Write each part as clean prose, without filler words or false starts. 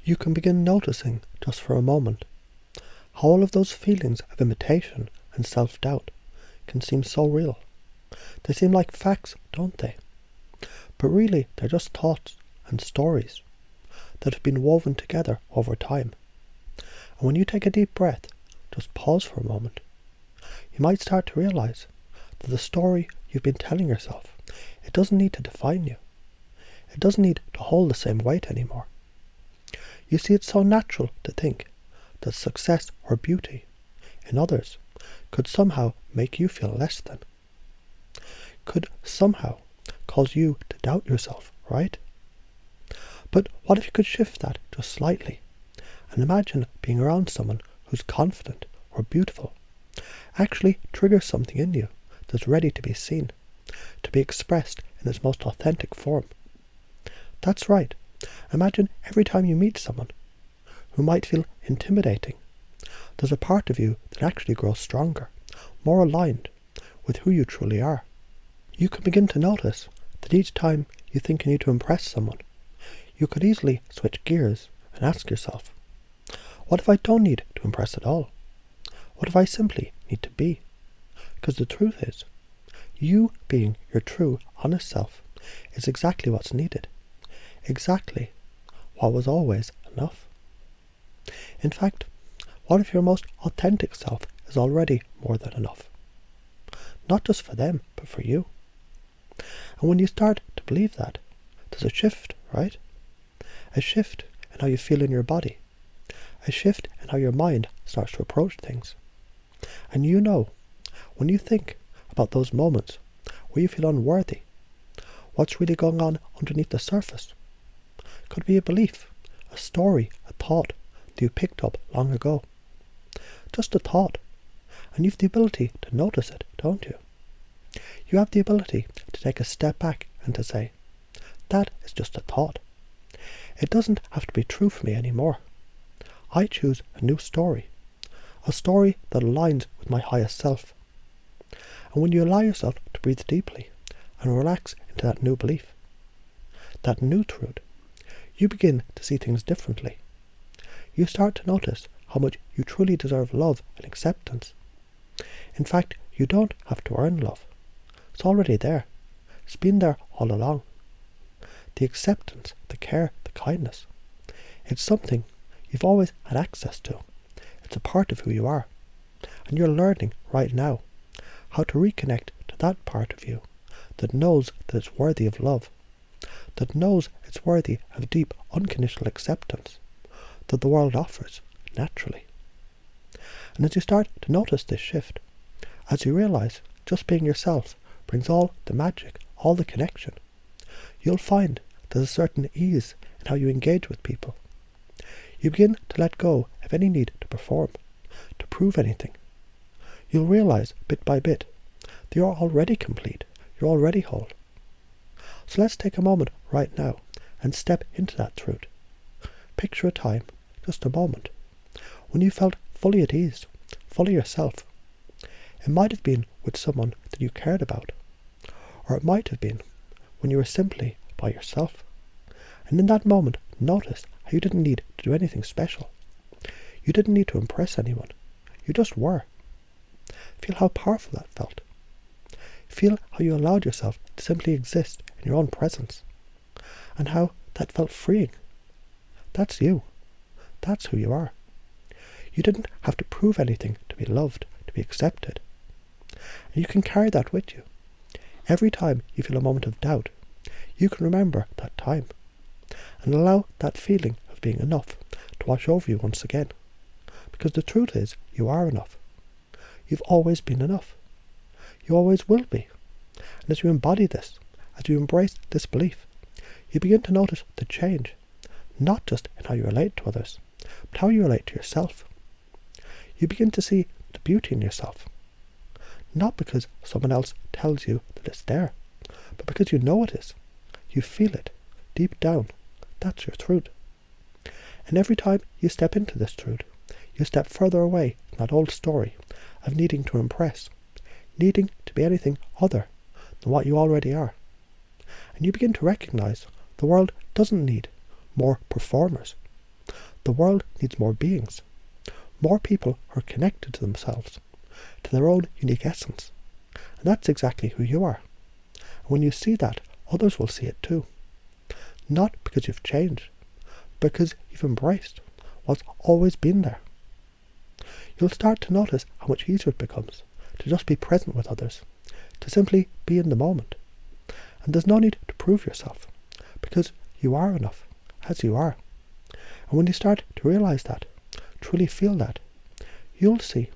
you can begin noticing, just for a moment, how all of those feelings of imitation and self-doubt can seem so real. They seem like facts, don't they? But really, they're just thoughts and stories that have been woven together over time. And when you take a deep breath, just pause for a moment, you might start to realize that the story you've been telling yourself, it doesn't need to define you. It doesn't need to hold the same weight anymore. You see, it's so natural to think that success or beauty in others could somehow make you feel less than, could somehow cause you to doubt yourself, right? But what if you could shift that just slightly and imagine being around someone who's confident or beautiful actually triggers something in you that's ready to be seen, to be expressed in its most authentic form. That's right. Imagine every time you meet someone who might feel intimidating, there's a part of you that actually grows stronger, more aligned with who you truly are. You can begin to notice that each time you think you need to impress someone, you could easily switch gears and ask yourself, what if I don't need to impress at all? What if I simply need to be? Because the truth is, you being your true, honest self is exactly what's needed. Exactly what was always enough. In fact, what if your most authentic self is already more than enough? Not just for them, but for you. And when you start to believe that, there's a shift, right? A shift in how you feel in your body. A shift in how your mind starts to approach things. And you know, when you think about those moments where you feel unworthy, what's really going on underneath the surface? Could be a belief, a story, a thought that you picked up long ago. Just a thought. And you've the ability to notice it, don't you? You have the ability to take a step back and to say, that is just a thought. It doesn't have to be true for me anymore. I choose a new story. A story that aligns with my highest self. And when you allow yourself to breathe deeply and relax into that new belief, that new truth, you begin to see things differently. You start to notice how much you truly deserve love and acceptance. In fact, you don't have to earn love. It's already there. It's been there all along. The acceptance, the care, the kindness. It's something you've always had access to. It's a part of who you are. And you're learning right now how to reconnect to that part of you that knows that it's worthy of love, that knows it's worthy of deep, unconditional acceptance that the world offers naturally. And as you start to notice this shift, as you realize just being yourself brings all the magic, all the connection, you'll find there's a certain ease in how you engage with people. You begin to let go of any need to perform, to prove anything. You'll realize bit by bit that you're already complete, you're already whole. So let's take a moment right now and step into that truth. Picture a time, just a moment, when you felt fully at ease, fully yourself. It might have been with someone that you cared about, or it might have been when you were simply by yourself. And in that moment, notice how you didn't need to do anything special. You didn't need to impress anyone. You just were. Feel how powerful that felt. Feel how you allowed yourself to simply exist in your own presence, and how that felt freeing. That's you. That's who you are. You didn't have to prove anything to be loved, to be accepted. And you can carry that with you. Every time you feel a moment of doubt, you can remember that time and allow that feeling of being enough to wash over you once again. Because the truth is, you are enough. You've always been enough. You always will be. And as you embody this, as you embrace this belief, you begin to notice the change, not just in how you relate to others, but how you relate to yourself. You begin to see the beauty in yourself, not because someone else tells you that it's there, but because you know it is. You feel it deep down. That's your truth. And every time you step into this truth, you step further away from that old story of needing to impress, needing to be anything other than what you already are. And you begin to recognize the world doesn't need more performers. The world needs more beings, more people who are connected to themselves, to their own unique essence. And that's exactly who you are. And when you see that, others will see it too. Not because you've changed, because you've embraced what's always been there. You'll start to notice how much easier it becomes to just be present with others, to simply be in the moment. And there's no need to prove yourself, because you are enough, as you are. And when you start to realize that, truly feel that, you'll see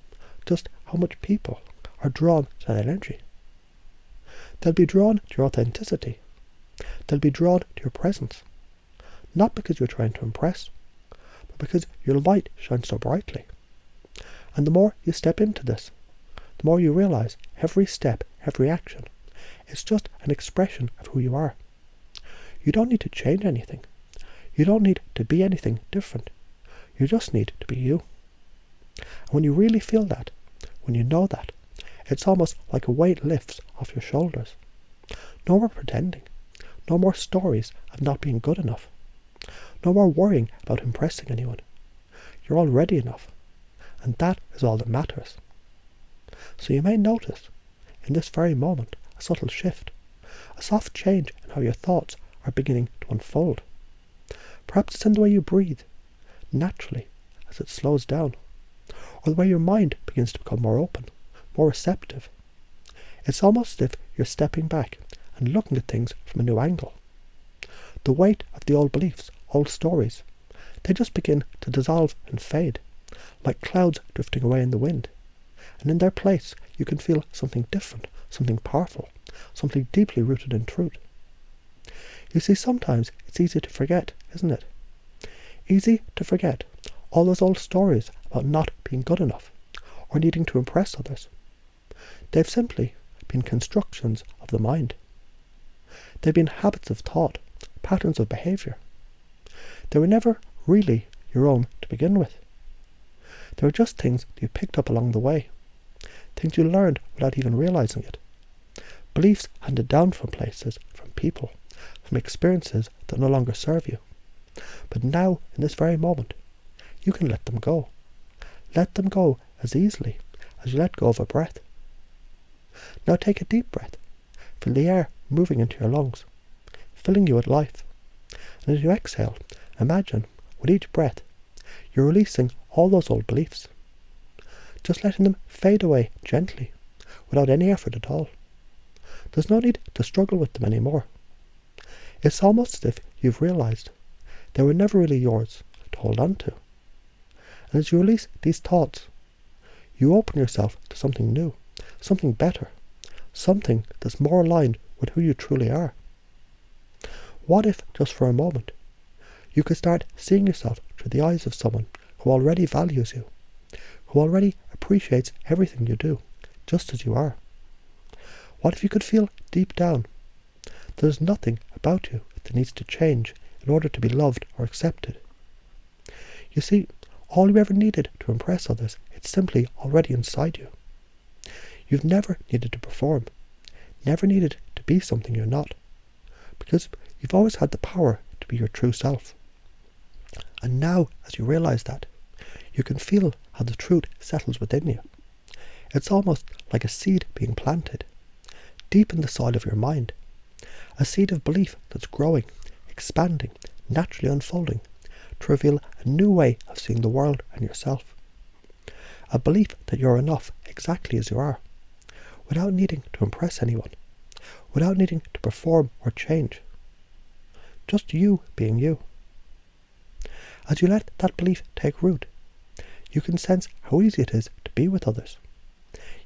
just how much people are drawn to that energy. They'll be drawn to your authenticity. They'll be drawn to your presence. Not because you're trying to impress, but because your light shines so brightly. And the more you step into this, the more you realize every step, every action, is just an expression of who you are. You don't need to change anything. You don't need to be anything different. You just need to be you. And when you really feel that, when you know that, it's almost like a weight lifts off your shoulders. No more pretending. No more stories of not being good enough. No more worrying about impressing anyone. You're already enough. And that is all that matters. So you may notice, in this very moment, a subtle shift, a soft change in how your thoughts are beginning to unfold. Perhaps it's in the way you breathe, naturally, as it slows down, or the way your mind begins to become more open, more receptive. It's almost as if you're stepping back and looking at things from a new angle. The weight of the old beliefs, old stories, they just begin to dissolve and fade, like clouds drifting away in the wind. And in their place, you can feel something different, something powerful, something deeply rooted in truth. You see, sometimes it's easy to forget, isn't it? Easy to forget all those old stories about not being good enough, or needing to impress others. They've simply been constructions of the mind. They've been habits of thought, patterns of behaviour. They were never really your own to begin with. They were just things that you picked up along the way, things you learned without even realising it. Beliefs handed down from places, from people, from experiences that no longer serve you. But now, in this very moment, you can let them go. Let them go as easily as you let go of a breath. Now take a deep breath. Feel the air moving into your lungs, filling you with life. And as you exhale, imagine, with each breath, you're releasing all those old beliefs. Just letting them fade away gently, without any effort at all. There's no need to struggle with them anymore. It's almost as if you've realised they were never really yours to hold on to. And as you release these thoughts, you open yourself to something new, something better, something that's more aligned with who you truly are. What if, just for a moment, you could start seeing yourself through the eyes of someone who already values you, who already appreciates everything you do, just as you are? What if you could feel deep down there's nothing about you that needs to change in order to be loved or accepted? You see, all you ever needed to impress others, it's simply already inside you. You've never needed to perform, never needed to be something you're not, because you've always had the power to be your true self. And now, as you realise that, you can feel how the truth settles within you. It's almost like a seed being planted, deep in the soil of your mind. A seed of belief that's growing, expanding, naturally unfolding, to reveal a new way of seeing the world and yourself. A belief that you're enough exactly as you are, without needing to impress anyone, without needing to perform or change. Just you being you. As you let that belief take root, you can sense how easy it is to be with others.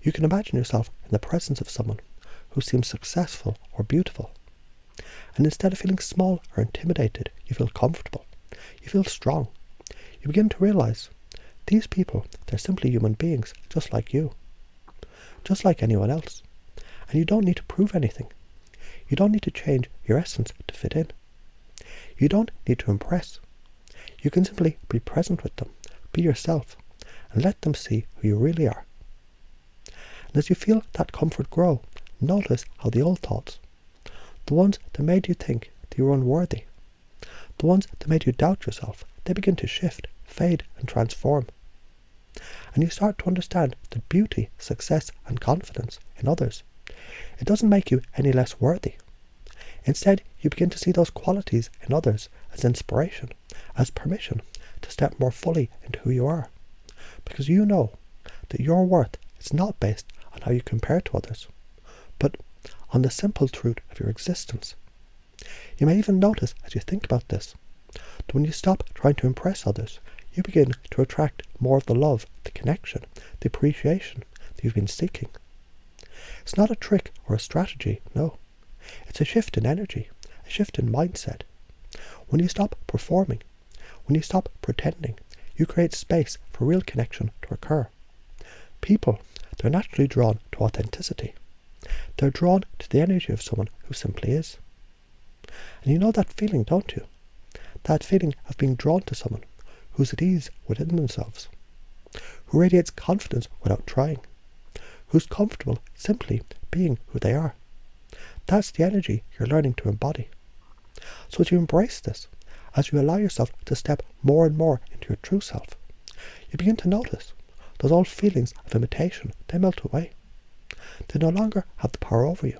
You can imagine yourself in the presence of someone who seems successful or beautiful. And instead of feeling small or intimidated, you feel comfortable. You feel strong. You begin to realise these people, they're simply human beings, just like you. Just like anyone else. And you don't need to prove anything. You don't need to change your essence to fit in. You don't need to impress. You can simply be present with them, be yourself, and let them see who you really are. And as you feel that comfort grow, notice how the old thoughts, the ones that made you think that you were unworthy, the ones that made you doubt yourself, they begin to shift, fade and transform. And you start to understand the beauty, success and confidence in others. It doesn't make you any less worthy. Instead, you begin to see those qualities in others as inspiration, as permission to step more fully into who you are. Because you know that your worth is not based on how you compare to others, but on the simple truth of your existence. You may even notice as you think about this, that when you stop trying to impress others, you begin to attract more of the love, the connection, the appreciation that you've been seeking. It's not a trick or a strategy, no. It's a shift in energy, a shift in mindset. When you stop performing, when you stop pretending, you create space for real connection to occur. People, they're naturally drawn to authenticity. They're drawn to the energy of someone who simply is. And you know that feeling, don't you? That feeling of being drawn to someone who's at ease within themselves, who radiates confidence without trying, who's comfortable simply being who they are. That's the energy you're learning to embody. So as you embrace this, as you allow yourself to step more and more into your true self, you begin to notice those old feelings of imitation, they melt away. They no longer have the power over you.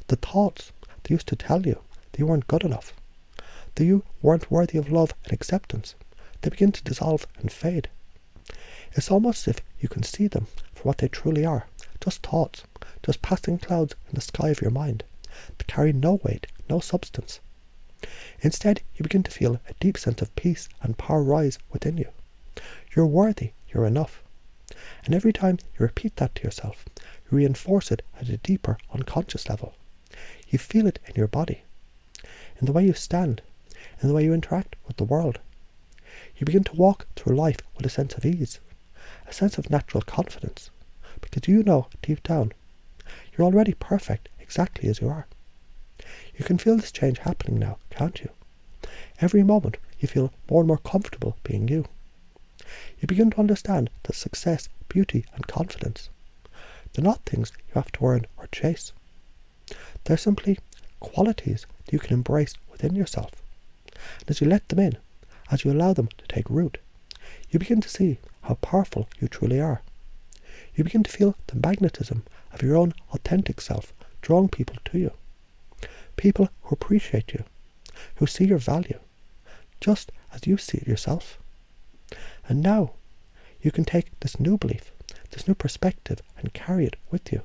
The thoughts that used to tell you that you weren't good enough, that you weren't worthy of love and acceptance, they begin to dissolve and fade. It's almost as if you can see them for what they truly are, just thoughts, just passing clouds in the sky of your mind, that carry no weight, no substance. Instead, you begin to feel a deep sense of peace and power rise within you. You're worthy, you're enough. And every time you repeat that to yourself, you reinforce it at a deeper unconscious level. You feel it in your body, in the way you stand, in the way you interact with the world. You begin to walk through life with a sense of ease, a sense of natural confidence, because you know deep down, you're already perfect exactly as you are. You can feel this change happening now, can't you? Every moment you feel more and more comfortable being you. You begin to understand that success, beauty and confidence, they're not things you have to earn or chase. They're simply qualities that you can embrace within yourself. And as you let them in, as you allow them to take root, you begin to see how powerful you truly are. You begin to feel the magnetism of your own authentic self drawing people to you. People who appreciate you, who see your value, just as you see it yourself. And now, you can take this new belief, this new perspective, and carry it with you.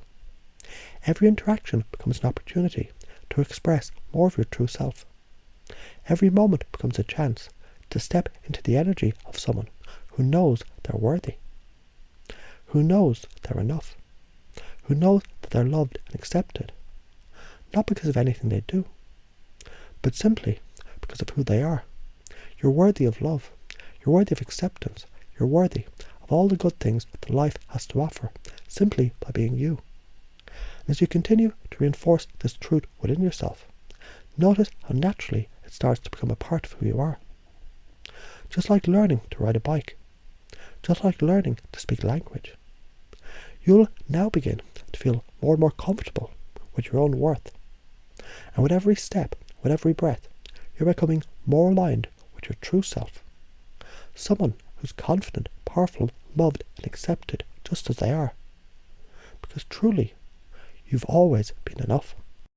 Every interaction becomes an opportunity to express more of your true self. Every moment becomes a chance to step into the energy of someone who knows they're worthy, who knows they're enough, who knows that they're loved and accepted, not because of anything they do, but simply because of who they are. You're worthy of love, you're worthy of acceptance, you're worthy of all the good things that life has to offer, simply by being you. And as you continue to reinforce this truth within yourself, notice how naturally it starts to become a part of who you are. Just like learning to ride a bike, just like learning to speak language, you'll now begin to feel more and more comfortable with your own worth. And with every step, with every breath, you're becoming more aligned with your true self. Someone who's confident, powerful, loved and accepted just as they are. Because truly, you've always been enough.